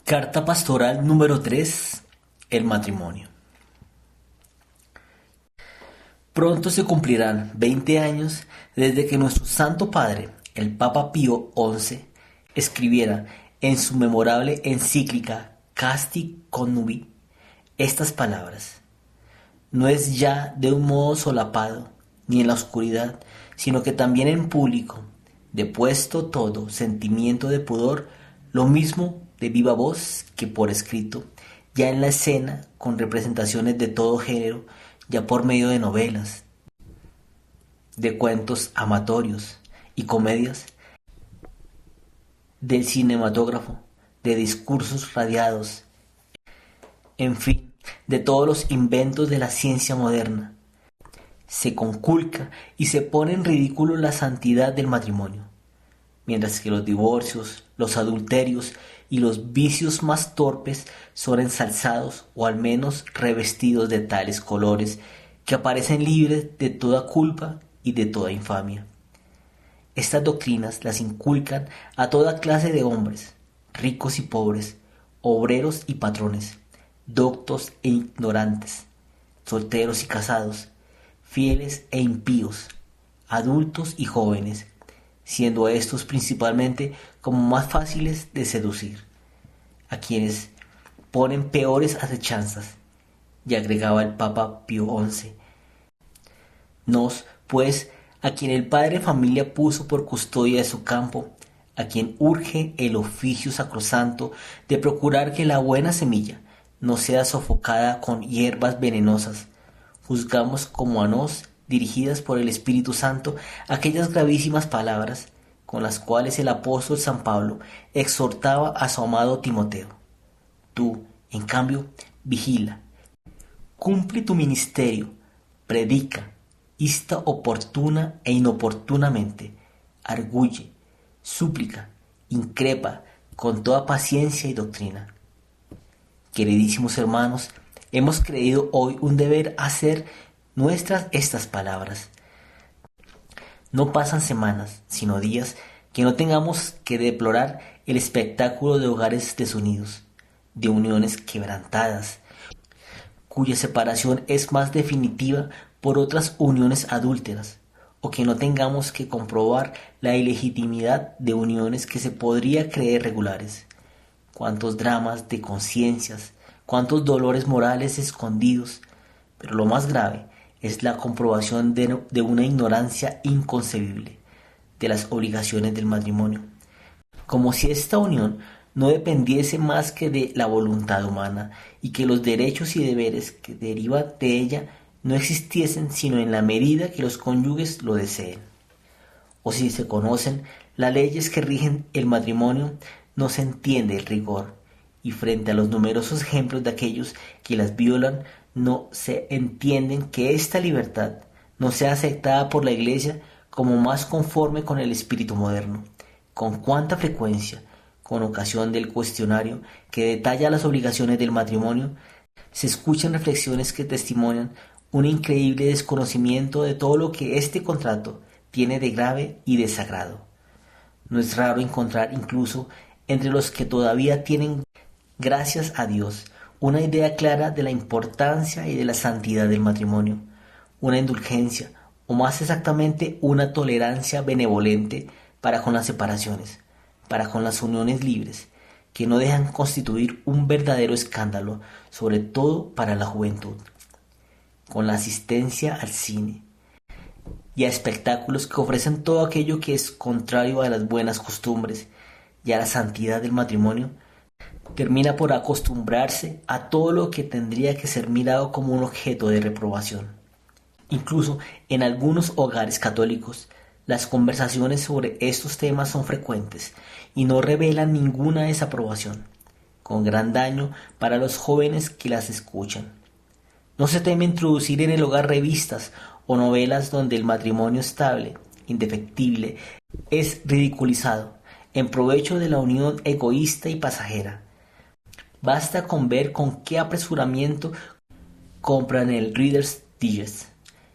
Carta pastoral número 3. El matrimonio. Pronto se cumplirán 20 años desde que nuestro Santo Padre, el Papa Pío XI, escribiera en su memorable encíclica Casti Connubii estas palabras: no es ya de un modo solapado, ni en la oscuridad, sino que también en público, depuesto todo sentimiento de pudor, lo mismo de viva voz que por escrito, ya en la escena, con representaciones de todo género, ya por medio de novelas, de cuentos amatorios y comedias, del cinematógrafo, de discursos radiados, en fin, de todos los inventos de la ciencia moderna. Se conculca y se pone en ridículo la santidad del matrimonio, mientras que los divorcios, los adulterios y los vicios más torpes son ensalzados o al menos revestidos de tales colores que aparecen libres de toda culpa y de toda infamia. Estas doctrinas las inculcan a toda clase de hombres, ricos y pobres, obreros y patrones, doctos e ignorantes, solteros y casados, fieles e impíos, adultos y jóvenes, siendo estos principalmente como más fáciles de seducir, a quienes ponen peores acechanzas. Y agregaba el Papa Pío XI: nos, pues, a quien el padre familia puso por custodia de su campo, a quien urge el oficio sacrosanto de procurar que la buena semilla no sea sofocada con hierbas venenosas, juzgamos como a nos, dirigidas por el Espíritu Santo, aquellas gravísimas palabras con las cuales el apóstol San Pablo exhortaba a su amado Timoteo: tú, en cambio, vigila, cumple tu ministerio, predica, insta oportuna e inoportunamente, arguye, súplica, increpa con toda paciencia y doctrina. Queridísimos hermanos, hemos creído hoy un deber hacer nuestras estas palabras. No pasan semanas, sino días, que no tengamos que deplorar el espectáculo de hogares desunidos, de uniones quebrantadas, cuya separación es más definitiva por otras uniones adúlteras, o que no tengamos que comprobar la ilegitimidad de uniones que se podría creer regulares. Cuántos dramas de conciencias, cuántos dolores morales escondidos, pero lo más grave es la comprobación de una ignorancia inconcebible de las obligaciones del matrimonio, como si esta unión no dependiese más que de la voluntad humana y que los derechos y deberes que derivan de ella no existiesen sino en la medida que los cónyuges lo deseen. O si se conocen las leyes que rigen el matrimonio, no se entiende el rigor, y frente a los numerosos ejemplos de aquellos que las violan, no se entienden que esta libertad no sea aceptada por la Iglesia como más conforme con el espíritu moderno. Con cuánta frecuencia, con ocasión del cuestionario que detalla las obligaciones del matrimonio, se escuchan reflexiones que testimonian un increíble desconocimiento de todo lo que este contrato tiene de grave y de sagrado. No es raro encontrar incluso entre los que todavía tienen, gracias a Dios, una idea clara de la importancia y de la santidad del matrimonio, una indulgencia, o más exactamente una tolerancia benevolente para con las separaciones, para con las uniones libres, que no dejan constituir un verdadero escándalo, sobre todo para la juventud. Con la asistencia al cine y a espectáculos que ofrecen todo aquello que es contrario a las buenas costumbres y a la santidad del matrimonio, termina por acostumbrarse a todo lo que tendría que ser mirado como un objeto de reprobación. Incluso en algunos hogares católicos, las conversaciones sobre estos temas son frecuentes y no revelan ninguna desaprobación, con gran daño para los jóvenes que las escuchan. No se teme introducir en el hogar revistas o novelas donde el matrimonio estable, indefectible, es ridiculizado en provecho de la unión egoísta y pasajera. Basta con ver con qué apresuramiento compran el Reader's Digest,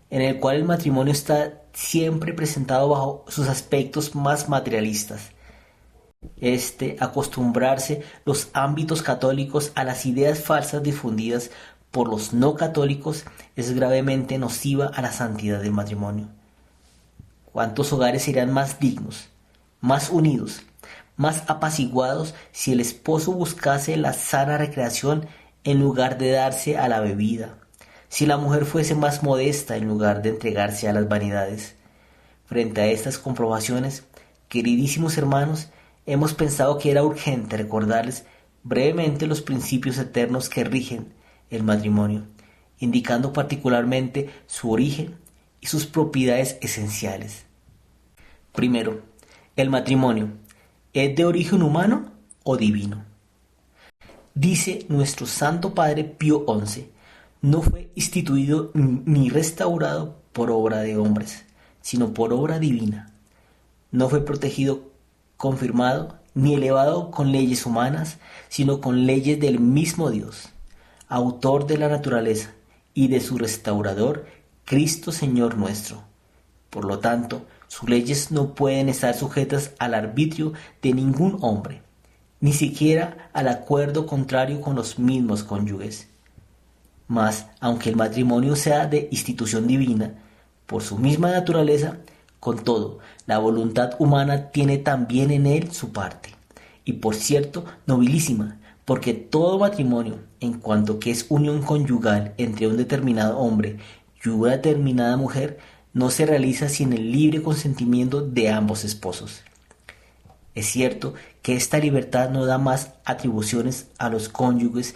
en el cual el matrimonio está siempre presentado bajo sus aspectos más materialistas. Acostumbrarse los ámbitos católicos a las ideas falsas difundidas por los no católicos es gravemente nociva a la santidad del matrimonio. ¿Cuántos hogares serían más dignos, más unidos, más apaciguados si el esposo buscase la sana recreación en lugar de darse a la bebida? Si la mujer fuese más modesta en lugar de entregarse a las vanidades. Frente a estas comprobaciones, queridísimos hermanos, hemos pensado que era urgente recordarles brevemente los principios eternos que rigen el matrimonio, indicando particularmente su origen y sus propiedades esenciales. Primero, el matrimonio, ¿es de origen humano o divino? Dice nuestro Santo Padre Pío XI, no fue instituido ni restaurado por obra de hombres, sino por obra divina. No fue protegido, confirmado, ni elevado con leyes humanas, sino con leyes del mismo Dios, autor de la naturaleza y de su restaurador, Cristo Señor nuestro. Por lo tanto, sus leyes no pueden estar sujetas al arbitrio de ningún hombre, ni siquiera al acuerdo contrario con los mismos cónyuges. Mas, aunque el matrimonio sea de institución divina, por su misma naturaleza, con todo, la voluntad humana tiene también en él su parte, y por cierto, nobilísima, porque todo matrimonio, en cuanto que es unión conyugal entre un determinado hombre y una determinada mujer, no se realiza sin el libre consentimiento de ambos esposos. Es cierto que esta libertad no da más atribuciones a los cónyuges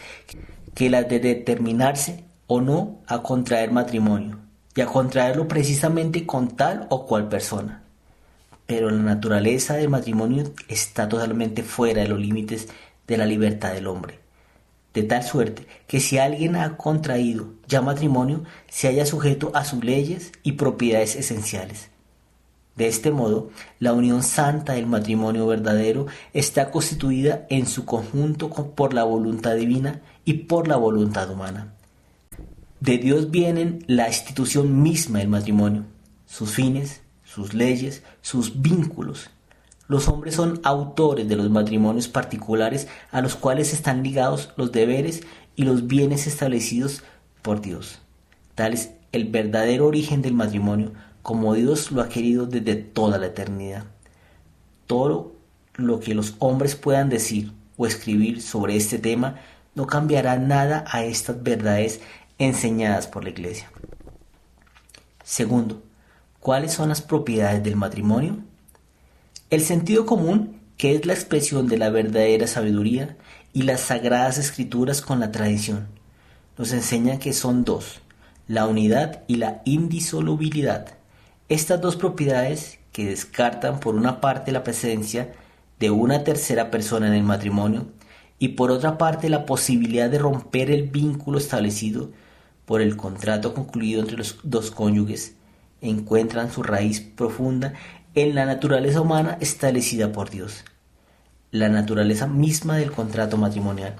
que las de determinarse o no a contraer matrimonio, y a contraerlo precisamente con tal o cual persona. Pero la naturaleza del matrimonio está totalmente fuera de los límites de la libertad del hombre, de tal suerte que si alguien ha contraído ya matrimonio, se halla sujeto a sus leyes y propiedades esenciales. De este modo, la unión santa del matrimonio verdadero está constituida en su conjunto por la voluntad divina y por la voluntad humana. De Dios vienen la institución misma del matrimonio, sus fines, sus leyes, sus vínculos. Los hombres son autores de los matrimonios particulares a los cuales están ligados los deberes y los bienes establecidos por Dios. Tal es el verdadero origen del matrimonio, como Dios lo ha querido desde toda la eternidad. Todo lo que los hombres puedan decir o escribir sobre este tema no cambiará nada a estas verdades enseñadas por la Iglesia. Segundo, ¿cuáles son las propiedades del matrimonio? El sentido común, que es la expresión de la verdadera sabiduría, y las sagradas escrituras con la tradición, nos enseñan que son dos, la unidad y la indisolubilidad. Estas dos propiedades, que descartan por una parte la presencia de una tercera persona en el matrimonio y por otra parte la posibilidad de romper el vínculo establecido por el contrato concluido entre los dos cónyuges, encuentran su raíz profunda en la naturaleza humana establecida por Dios, la naturaleza misma del contrato matrimonial,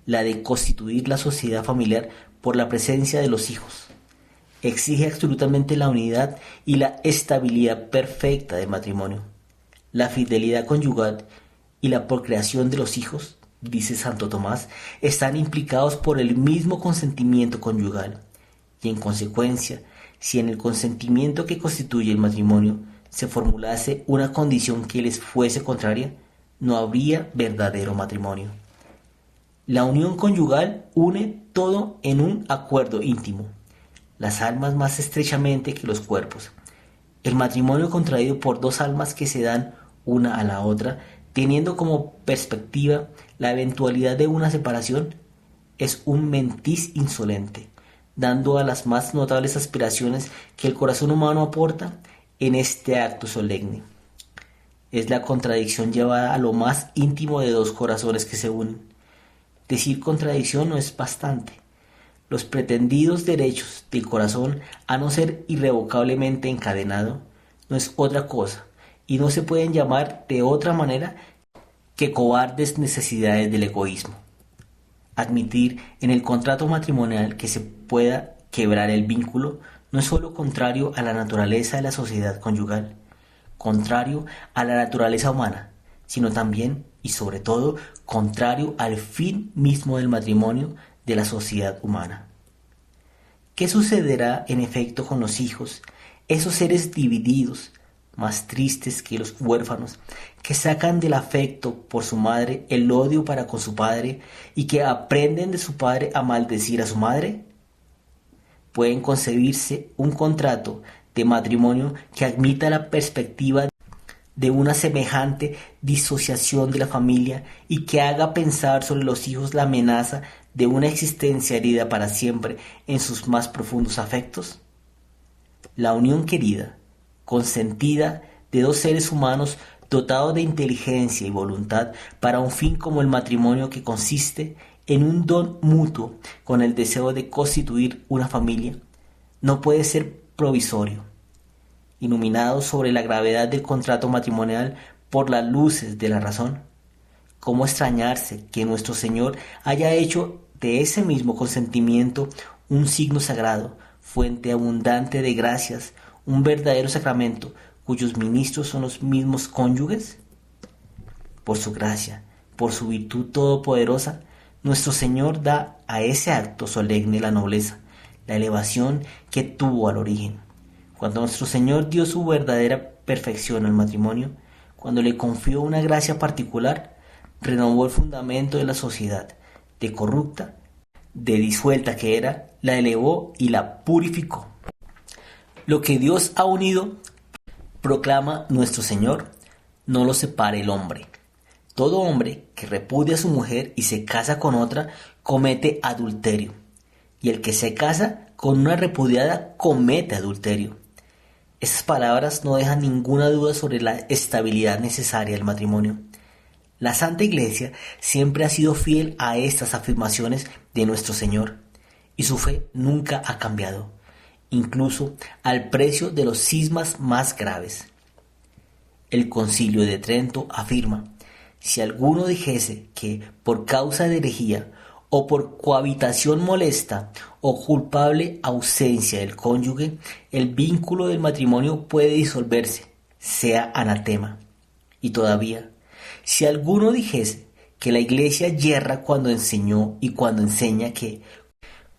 la de constituir la sociedad familiar por la presencia de los hijos. Exige absolutamente la unidad y la estabilidad perfecta del matrimonio, la fidelidad conyugal y la procreación de los hijos, dice Santo Tomás, están implicados por el mismo consentimiento conyugal, y en consecuencia, si en el consentimiento que constituye el matrimonio se formulase una condición que les fuese contraria, no habría verdadero matrimonio. La unión conyugal une todo en un acuerdo íntimo, las almas más estrechamente que los cuerpos. El matrimonio contraído por dos almas que se dan una a la otra, teniendo como perspectiva la eventualidad de una separación, es un mentis insolente, dando a las más notables aspiraciones que el corazón humano aporta en este acto solemne. Es la contradicción llevada a lo más íntimo de dos corazones que se unen. Decir contradicción no es bastante. Los pretendidos derechos del corazón, a no ser irrevocablemente encadenado, no es otra cosa, y no se pueden llamar de otra manera que cobardes necesidades del egoísmo. Admitir en el contrato matrimonial que se pueda quebrar el vínculo no es sólo contrario a la naturaleza de la sociedad conyugal, contrario a la naturaleza humana, sino también y sobre todo contrario al fin mismo del matrimonio de la sociedad humana. ¿Qué sucederá en efecto con los hijos, esos seres divididos, más tristes que los huérfanos, que sacan del afecto por su madre el odio para con su padre y que aprenden de su padre a maldecir a su madre? Pueden concebirse un contrato de matrimonio que admita la perspectiva de una semejante disociación de la familia y que haga pensar sobre los hijos la amenaza de una existencia herida para siempre en sus más profundos afectos? La unión querida, consentida de dos seres humanos dotados de inteligencia y voluntad para un fin como el matrimonio, que consiste en un don mutuo con el deseo de constituir una familia, no puede ser provisorio. Iluminado sobre la gravedad del contrato matrimonial por las luces de la razón, ¿cómo extrañarse que nuestro Señor haya hecho de ese mismo consentimiento un signo sagrado, fuente abundante de gracias, un verdadero sacramento, cuyos ministros son los mismos cónyuges? Por su gracia, por su virtud todopoderosa, nuestro Señor da a ese acto solemne la nobleza, la elevación que tuvo al origen. Cuando nuestro Señor dio su verdadera perfección al matrimonio, cuando le confió una gracia particular, renovó el fundamento de la sociedad, de corrupta, de disuelta que era, la elevó y la purificó. Lo que Dios ha unido, proclama nuestro Señor, no lo separe el hombre. Todo hombre que repudia a su mujer y se casa con otra, comete adulterio. Y el que se casa con una repudiada, comete adulterio. Estas palabras no dejan ninguna duda sobre la estabilidad necesaria del matrimonio. La Santa Iglesia siempre ha sido fiel a estas afirmaciones de nuestro Señor, y su fe nunca ha cambiado, incluso al precio de los cismas más graves. El Concilio de Trento afirma: si alguno dijese que por causa de herejía o por cohabitación molesta o culpable ausencia del cónyuge, el vínculo del matrimonio puede disolverse, sea anatema. Y todavía, si alguno dijese que la Iglesia yerra cuando enseñó y cuando enseña que,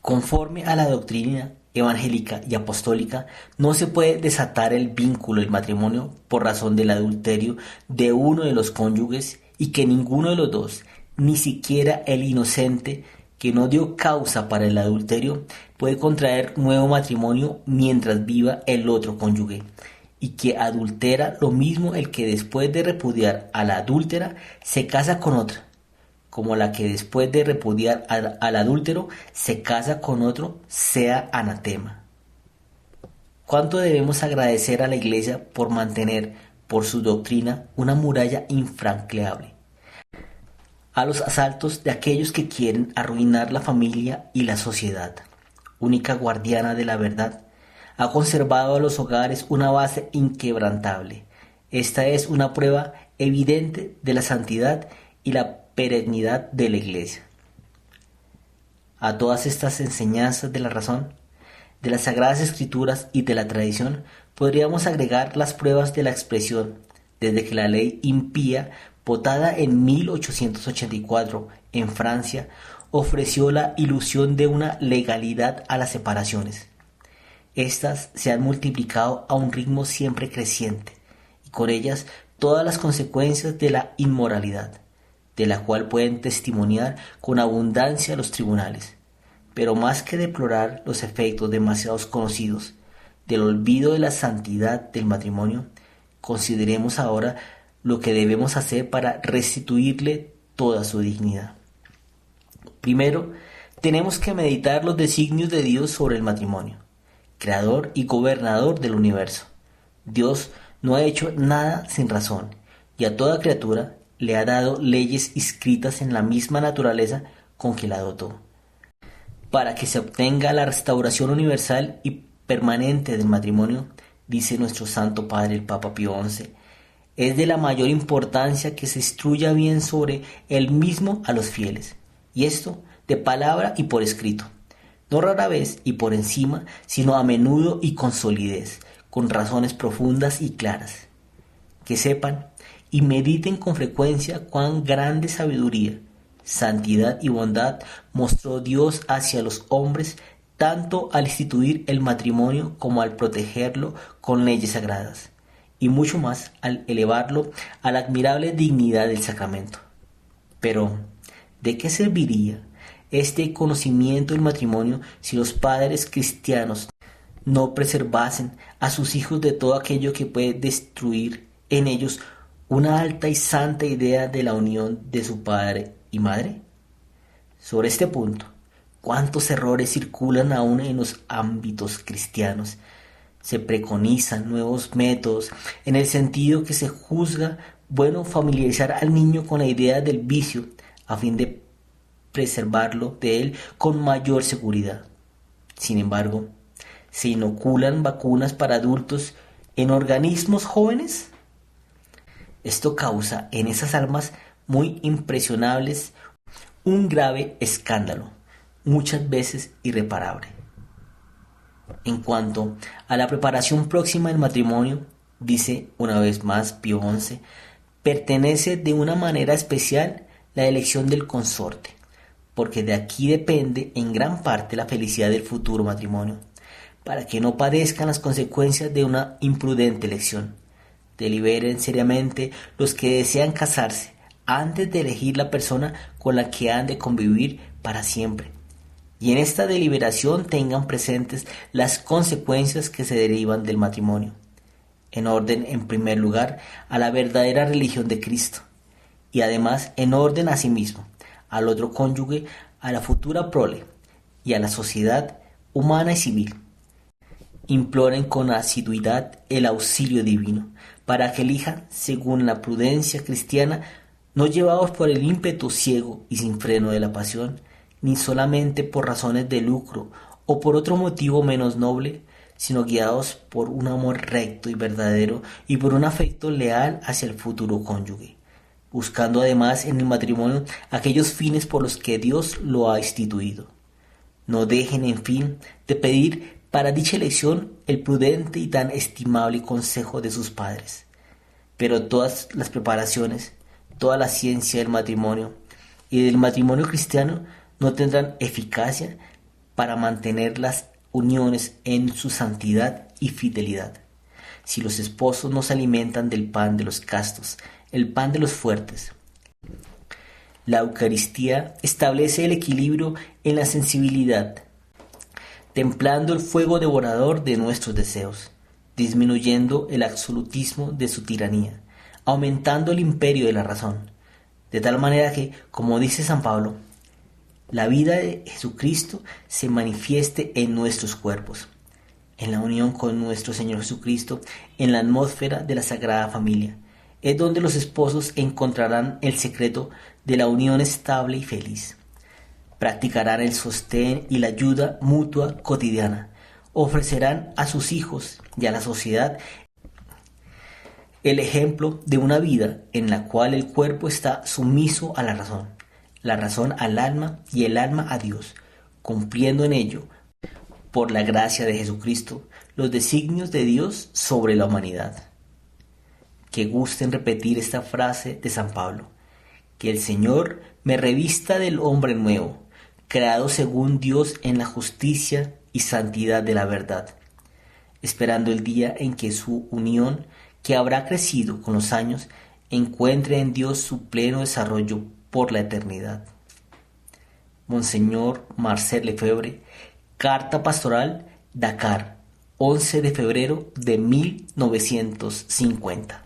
conforme a la doctrina evangélica y apostólica, no se puede desatar el vínculo del matrimonio por razón del adulterio de uno de los cónyuges, y que ninguno de los dos, ni siquiera el inocente que no dio causa para el adulterio, puede contraer nuevo matrimonio mientras viva el otro cónyuge, y que adultera lo mismo el que después de repudiar a la adúltera se casa con otra, como la que después de repudiar al adúltero se casa con otro, sea anatema. ¿Cuánto debemos agradecer a la Iglesia por mantener, por su doctrina, una muralla infranqueable a los asaltos de aquellos que quieren arruinar la familia y la sociedad? Única guardiana de la verdad, ha conservado a los hogares una base inquebrantable. Esta es una prueba evidente de la santidad y la perennidad de la Iglesia. A todas estas enseñanzas de la razón, de las Sagradas Escrituras y de la tradición, podríamos agregar las pruebas de la expresión, desde que la ley impía, votada en 1884 en Francia, ofreció la ilusión de una legalidad a las separaciones. Estas se han multiplicado a un ritmo siempre creciente, y con ellas todas las consecuencias de la inmoralidad, de la cual pueden testimoniar con abundancia los tribunales. Pero más que deplorar los efectos demasiado conocidos del olvido de la santidad del matrimonio, consideremos ahora lo que debemos hacer para restituirle toda su dignidad. Primero, tenemos que meditar los designios de Dios sobre el matrimonio, creador y gobernador del universo. Dios no ha hecho nada sin razón, y a toda criatura le ha dado leyes inscritas en la misma naturaleza con que la dotó, para que se obtenga la restauración universal y permanente del matrimonio. Dice nuestro Santo Padre el Papa Pío XI, es de la mayor importancia que se instruya bien sobre él mismo a los fieles, y esto de palabra y por escrito, no rara vez y por encima, sino a menudo y con solidez, con razones profundas y claras. Que sepan y mediten con frecuencia cuán grande sabiduría, santidad y bondad mostró Dios hacia los hombres, tanto al instituir el matrimonio como al protegerlo con leyes sagradas, y mucho más al elevarlo a la admirable dignidad del sacramento. Pero, ¿de qué serviría este conocimiento del matrimonio si los padres cristianos no preservasen a sus hijos de todo aquello que puede destruir en ellos una alta y santa idea de la unión de su padre y madre? Sobre este punto, ¿cuántos errores circulan aún en los ámbitos cristianos? Se preconizan nuevos métodos en el sentido que se juzga bueno familiarizar al niño con la idea del vicio a fin de preservarlo de él con mayor seguridad. Sin embargo, ¿se inoculan vacunas para adultos en organismos jóvenes? Esto causa en esas almas muy impresionables un grave escándalo, muchas veces irreparable. En cuanto a la preparación próxima del matrimonio, dice una vez más Pío XI, pertenece de una manera especial la elección del consorte, porque de aquí depende en gran parte la felicidad del futuro matrimonio, para que no padezcan las consecuencias de una imprudente elección. Deliberen seriamente los que desean casarse antes de elegir la persona con la que han de convivir para siempre. Y en esta deliberación tengan presentes las consecuencias que se derivan del matrimonio. En orden, en primer lugar, a la verdadera religión de Cristo. Y además, en orden a sí mismo, al otro cónyuge, a la futura prole y a la sociedad humana y civil. Imploren con asiduidad el auxilio divino, para que elijan según la prudencia cristiana, no llevados por el ímpetu ciego y sin freno de la pasión, ni solamente por razones de lucro o por otro motivo menos noble, sino guiados por un amor recto y verdadero y por un afecto leal hacia el futuro cónyuge, buscando además en el matrimonio aquellos fines por los que Dios lo ha instituido. No dejen, en fin, de pedir para dicha elección el prudente y tan estimable consejo de sus padres. Pero todas las preparaciones, toda la ciencia del matrimonio y del matrimonio cristiano no tendrán eficacia para mantener las uniones en su santidad y fidelidad, si los esposos no se alimentan del pan de los castos, el pan de los fuertes. La Eucaristía establece el equilibrio en la sensibilidad, templando el fuego devorador de nuestros deseos, disminuyendo el absolutismo de su tiranía, aumentando el imperio de la razón, de tal manera que, como dice San Pablo, la vida de Jesucristo se manifieste en nuestros cuerpos, en la unión con nuestro Señor Jesucristo, en la atmósfera de la Sagrada Familia. Es donde los esposos encontrarán el secreto de la unión estable y feliz. Practicarán el sostén y la ayuda mutua cotidiana. Ofrecerán a sus hijos y a la sociedad el ejemplo de una vida en la cual el cuerpo está sumiso a la razón al alma y el alma a Dios, cumpliendo en ello, por la gracia de Jesucristo, los designios de Dios sobre la humanidad. Que gusten repetir esta frase de San Pablo: que el Señor me revista del hombre nuevo, creado según Dios en la justicia y santidad de la verdad, esperando el día en que su unión, que habrá crecido con los años, encuentre en Dios su pleno desarrollo por la eternidad. Monseñor Marcel Lefebvre, Carta Pastoral, Dakar, 11 de febrero de 1950.